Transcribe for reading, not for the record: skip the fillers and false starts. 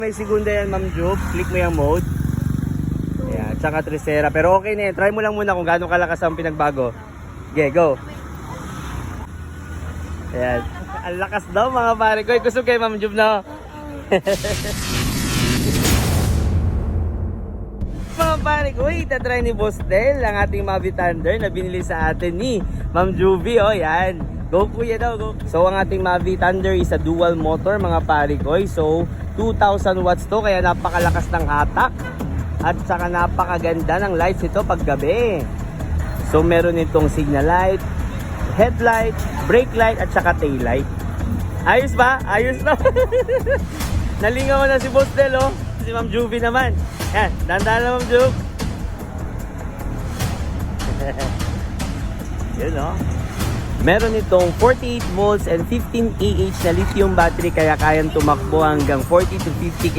May segunda yan, Ma'am Jub. Click mo yung mode. Ayan, tsaka Tresera. Pero okay na yan. Try mo lang muna kung gaano kalakas ang pinagbago. Okay, go. Ayan. Ang lakas daw mga pare ko. Gusto kay Ma'am Jub na. Mga pare ko, itatry ni Boss Del ang ating Mavic Thunder na binili sa atin ni Ma'am Juvie. O, yan. Go kuya daw, go. So, ang ating Mavic Thunder is a dual motor mga pare ko. So, 2,000 watts to, kaya napakalakas ng hatak. At saka napakaganda ng lights ito pag gabi. So, meron itong signal light, headlight, brake light, at saka tail light. Ayos ba? Ayos na. Nalingaw na si Boss Del, oh. Si Ma'am Juvie naman. Yan, dandan na Ma'am Jub. Yun, oh. Meron itong 48 volts and 15 Ah na lithium battery, kaya kayang tumakbo hanggang 40 to 50